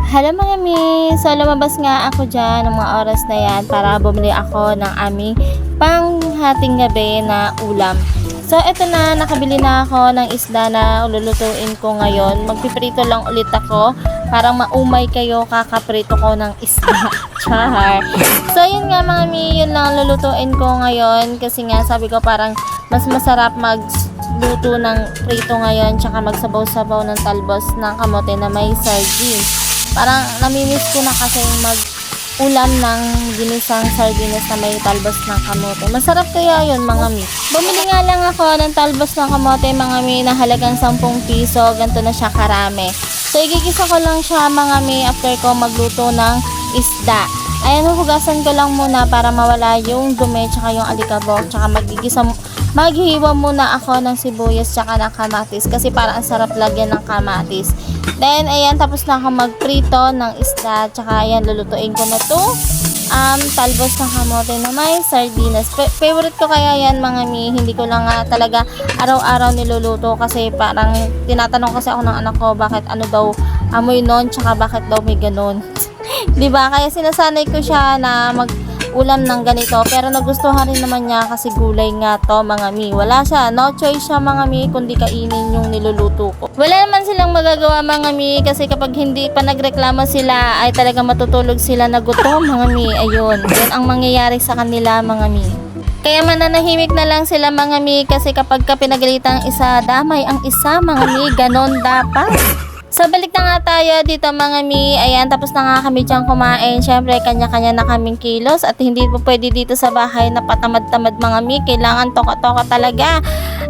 Hello mga mi! So lumabas nga ako dyan ng mga oras na yan para bumili ako ng aming panghating gabi na ulam. So eto na, nakabili na ako ng isda na lulutuin ko ngayon. Magpiprito lang ulit ako. Parang maumay kayo kakaprito ko ng isda. Char! So yun nga mga mi, yun lang lulutuin ko ngayon. Kasi nga sabi ko parang mas masarap magluto ng prito ngayon tsaka magsabaw-sabaw ng talbos ng kamote na may sardines. Parang namimiss ko na kasi mag-ulam ng ginisang sardines na may talbos ng kamote. Masarap kaya yun mga mi. Bumili nga lang ako ng talbos ng kamote mga mi na halagang 10 piso. Ganito na siya karami. So igigisa ko lang siya mga mi after ko magluto ng isda. Ayan, hugasan ko lang muna para mawala yung dumi tsaka yung alikabok. Tsaka maghiwa muna ako ng sibuyas tsaka ng kamatis kasi parang ang sarap lagyan ng kamatis. Then, ayan, tapos na ako magprito ng isda. Tsaka, ayan, lulutuin ko na to. Talbos ng kamote na may sardinas. Favorite ko kaya yan, mga mi. Hindi ko lang talaga araw-araw niluluto kasi parang tinatanong kasi ako ng anak ko bakit ano daw amoy nun, tsaka bakit daw may ganun. Diba? Kaya sinasanay ko siya na ulam ng ganito, pero nagustuhan rin naman niya kasi gulay nga to mga mi. Wala siya, no choice siya mga mi kundi kainin yung niluluto ko. Wala naman silang magagawa mga mi kasi kapag hindi pa nagreklamo sila ay talaga matutulog sila na gutom mga mi. Ayun, yun ang mangyayari sa kanila mga mi. Kaya mananahimik na lang sila mga mi kasi kapag ka pinagalitan isa, damay ang isa mga mi, ganon dapat. So, balik na nga tayo dito mga mi. Ayan, tapos na nga kami dyan kumain. Siyempre, kanya-kanya na kaming kilos. At hindi po pwede dito sa bahay na patamad-tamad mga mi. Kailangan toka-toka talaga.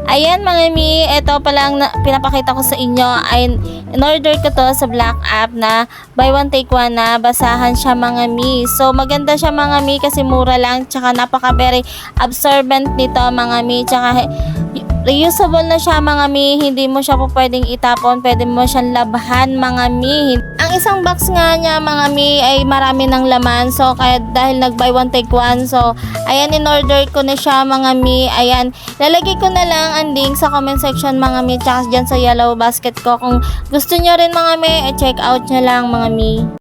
Ayan mga mi, ito palang pinapakita ko sa inyo. Ay, in-order ko to sa Black App na buy one take one na basahan siya mga mi. So, maganda siya mga mi kasi mura lang. Tsaka napaka-very absorbent nito mga mi. Tsaka reusable na siya mga mi, hindi mo siya po pwedeng itapon, pwede mo siyang labhan mga mi. Ang isang box nga niya mga mi ay marami ng laman, so kaya dahil nag buy one take one, so ayan, in order ko na siya mga mi. Ayan, lalagay ko na lang ang link sa comment section mga mi, tsaka dyan sa yellow basket ko. Kung gusto nyo rin mga mi, check out nyo lang mga mi.